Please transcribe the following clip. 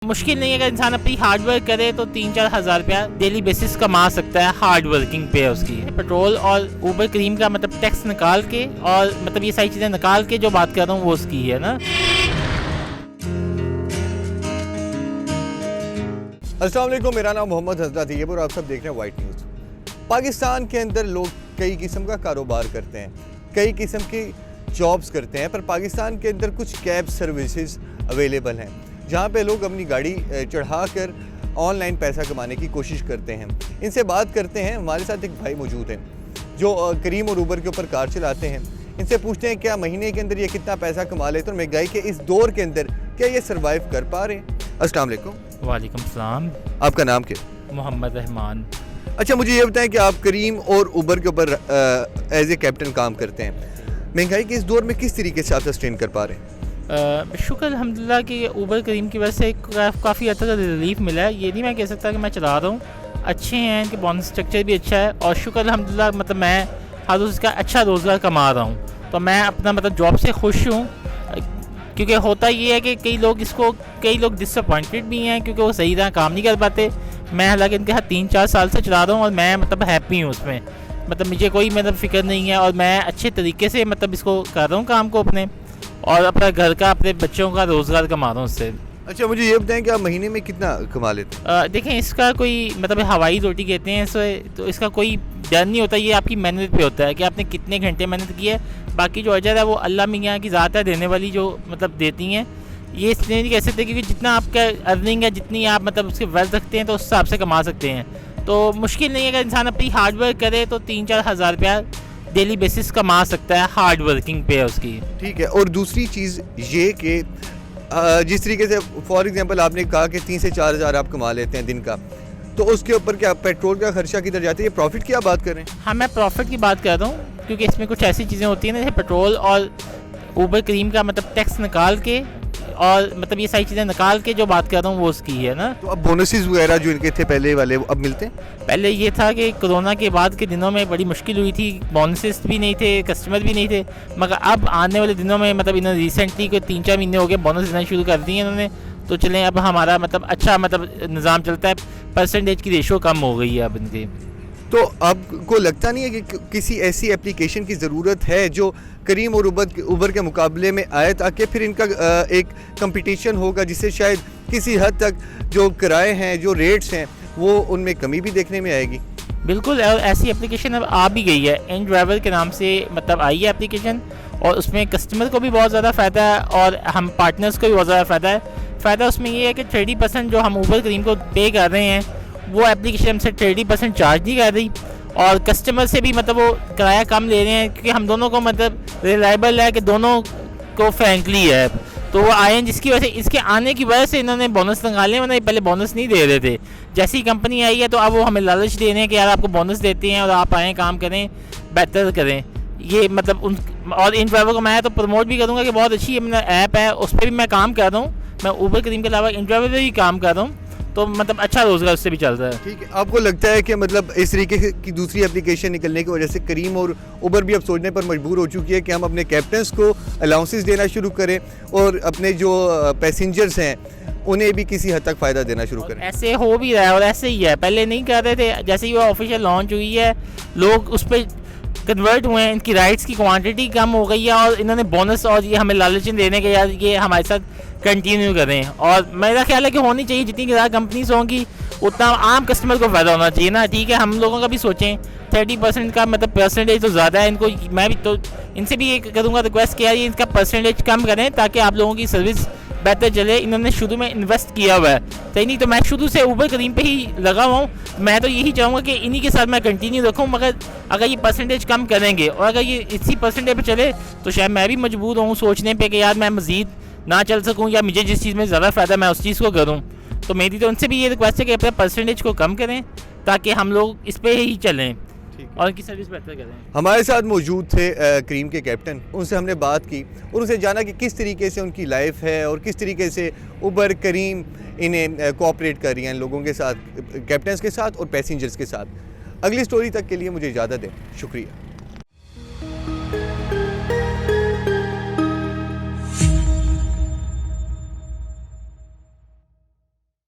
मुश्किल नहीं है, अगर इंसान अपनी हार्ड वर्क करे तो 3-4 हज़ार रुपया डेली बेसिस कमा सकता है। हार्ड वर्किंग पे है उसकी। पेट्रोल और ऊबर क्रीम का मतलब टैक्स निकाल के और मतलब ये सारी चीज़ें निकाल के जो बात कर रहा हूँ वो उसकी है ना। अस्सलाम वालेकुम, मेरा नाम मोहम्मद हजरत है और आप सब देख रहे हैं वाइट न्यूज़। पाकिस्तान के अंदर लोग कई किस्म का कारोबार करते हैं, कई किस्म की जॉब्स करते हैं, पर पाकिस्तान के अंदर कुछ कैब सर्विसेज अवेलेबल हैं जहां पे लोग अपनी गाड़ी चढ़ाकर ऑनलाइन पैसा कमाने की कोशिश करते हैं। इनसे बात करते हैं। हमारे साथ एक भाई मौजूद हैं जो करीम और ऊबर के ऊपर कार चलाते हैं। इनसे पूछते हैं क्या महीने के अंदर ये कितना पैसा कमा लेते हैं और महंगाई के इस दौर के अंदर क्या ये सर्वाइव कर पा रहे हैं। अस्सलाम वालेकुम। वालेकुम सलाम। आपका नाम क्या? मोहम्मद रहमान। अच्छा, मुझे ये बताएं कि आप करीम और ऊबर के ऊपर एज ए कैप्टन काम करते हैं। महंगाई के इस दौर में किस तरीके से आप सस्टेन कर पा रहे हैं? शुक्र अल्हम्दुलिल्लाह कि ऊबर करीम की वजह से काफ़ी हद तक रिलीफ मिला है। ये नहीं मैं कह सकता कि मैं चला रहा हूँ, अच्छे हैं, इनके बोनस स्ट्रक्चर भी अच्छा है और शुक्र अल्हम्दुलिल्लाह मतलब मैं हर रोज़ इसका अच्छा रोज़गार कमा रहा हूँ। तो मैं अपना मतलब जॉब से खुश हूँ, क्योंकि होता ये है कि कई लोग डिसअपॉइंटेड भी हैं क्योंकि वो सही तरह काम नहीं कर पाते। मैं हालांकि इनके साथ 3-4 साल से चला रहा हूँ और मैं मतलब हैप्पी हूँ उसमें। मतलब मुझे कोई मतलब फ़िक्र नहीं है और मैं अच्छे तरीके से मतलब इसको कर रहा हूँ काम को अपने, और अपना घर का अपने बच्चों का रोज़गार कमा रहा हूँ उससे। अच्छा, मुझे ये बताएं कि आप महीने में कितना कमा लेते हैं? देखें, इसका कोई मतलब हवाई रोटी कहते हैं इसे, तो इसका कोई डर नहीं होता। ये आपकी मेहनत पे होता है कि आपने कितने घंटे मेहनत की है। बाकी जो अजर है वो अल्लाह मियाँ की ज़ात है देने वाली, जो मतलब देती हैं। ये इसलिए नहीं कह सकते क्योंकि जितना आपका अर्निंग है, जितनी आप मतलब उसके वेल्थ रखते हैं तो उस हिसाब से कमा सकते हैं। तो मुश्किल नहीं है, अगर इंसान अपनी हार्ड वर्क करे तो 3-4 हज़ार रुपया डेली बेसिस कमा सकता है। हार्ड वर्किंग पे है उसकी। ठीक है। और दूसरी चीज़ ये कि जिस तरीके से फॉर एग्जांपल आपने कहा कि 3 से 4 हज़ार आप कमा लेते हैं दिन का, तो उसके ऊपर क्या पेट्रोल का खर्चा किधर जाता है? ये प्रॉफिट की आप बात कर रहे हैं? हाँ, मैं प्रॉफिट की बात कर रहा हूँ क्योंकि इसमें कुछ ऐसी चीज़ें होती हैं ना, जैसे पेट्रोल और ऊबर क्रीम का मतलब टैक्स निकाल के और मतलब ये सारी चीज़ें निकाल के जो बात कर रहा हूँ वो उसकी है ना। तो अब बोनसेस वगैरह जो इनके थे पहले वाले वो अब मिलते हैं? पहले ये था कि कोरोना के बाद के दिनों में बड़ी मुश्किल हुई थी, बोनसेस भी नहीं थे, कस्टमर भी नहीं थे, मगर अब आने वाले दिनों में मतलब इन्होंने रिसेंटली कोई 3-4 महीने हो गए बोनस देना शुरू कर दिए इन्होंने। तो चलें, अब हमारा मतलब अच्छा मतलब निज़ाम चलता है, परसेंटेज की रेशो कम हो गई है अब इनकी। तो आपको लगता नहीं है कि किसी ऐसी एप्लीकेशन की ज़रूरत है जो करीम और ऊबर के मुकाबले में आए, ताकि फिर इनका एक कंपटीशन होगा जिससे शायद किसी हद तक जो किराए हैं, जो रेट्स हैं, वो उनमें कमी भी देखने में आएगी? बिल्कुल, और ऐसी एप्लीकेशन अब आ भी गई है, इन ड्राइवर के नाम से मतलब आई है एप्लीकेशन, और उसमें कस्टमर को भी बहुत ज़्यादा फ़ायदा है और हम पार्टनर्स को भी बहुत ज़्यादा फ़ायदा है। फ़ायदा उसमें ये है कि 30% जो हम ऊबर क्रीम को पे कर रहे हैं वो एप्लीकेशन हमसे 30% चार्ज नहीं कर रही, और कस्टमर से भी मतलब वो किराया कम ले रहे हैं क्योंकि हम दोनों को मतलब रिलायबल है कि दोनों को फ्रेंकली है। तो वो आए हैं जिसकी वजह से, इसके आने की वजह से इन्होंने बोनस निकाले, वरना पहले बोनस नहीं दे रहे थे। जैसी कंपनी आई है तो अब वो हमें लालच दे रहे हैं कि यार आपको बोनस देते हैं और आप आएँ काम करें, बेहतर करें। ये मतलब उन और इन ड्राइवर को मैं तो प्रमोट भी करूँगा कि बहुत अच्छी मेरा ऐप है, उस पर भी मैं काम कर रहा हूँ। मैं ऊबर क्रीम के अलावा इन ड्राइवर पर भी काम कर रहा हूँ, तो मतलब अच्छा रोज़गार उससे भी चल रहा है। ठीक है। आपको लगता है कि मतलब इस तरीके की दूसरी एप्लीकेशन निकलने की वजह से करीम और ऊबर भी अब सोचने पर मजबूर हो चुकी है कि हम अपने कैप्टन्स को अलाउंसेस देना शुरू करें और अपने जो पैसेंजर्स हैं उन्हें भी किसी हद तक फ़ायदा देना शुरू करें? ऐसे हो भी रहा है और ऐसे ही है, पहले नहीं कर रहे थे। जैसे ही वो ऑफिशियल लॉन्च हुई है लोग उस पर कन्वर्ट हुए हैं, इनकी राइट्स की क्वांटिटी कम हो गई है और इन्होंने बोनस और ये हमें लालच देने के यार ये हमारे साथ कंटिन्यू करें। और मेरा ख्याल है कि होनी चाहिए, जितनी ज़्यादा कंपनीज होंगी उतना आम कस्टमर को फ़ायदा होना चाहिए ना। ठीक है, हम लोगों का भी सोचें, 30% का मतलब परसेंटेज तो ज़्यादा है। इनको मैं भी तो इनसे भी ये करूँगा रिक्वेस्ट किया ये इनका परसेंटेज कम करें ताकि आप लोगों की सर्विस बेहतर चले। इन्होंने शुरू में इन्वेस्ट किया हुआ है, सही नहीं तो मैं शुरू से ऊबर क्रीम पे ही लगा हुआ हूँ। मैं तो यही चाहूँगा कि इन्हीं के साथ मैं कंटिन्यू रखूँ, मगर अगर ये परसेंटेज कम करेंगे और अगर ये इसी परसेंटेज पे चले तो शायद मैं भी मजबूर हूँ सोचने पे कि यार मैं मज़ीद ना चल सकूँ या मुझे जिस चीज़ में ज़्यादा फ़ायदा मैं उस चीज़ को करूँ। तो मेरी तो उनसे भी ये रिक्वेस्ट है कि अपने परसेंटेज को कम करें ताकि हम लोग इस पर ही चलें और उनकी सर्विस बेहतर करें। हमारे साथ मौजूद थे क्रीम के कैप्टन, उनसे हमने बात की और उनसे जाना कि किस तरीके से उनकी लाइफ है और किस तरीके से ऊबर करीम इन्हें कोऑपरेट कर रही हैं लोगों के साथ, कैप्टन्स के साथ और पैसेंजर्स के साथ। अगली स्टोरी तक के लिए मुझे इजाज़त दें। शुक्रिया।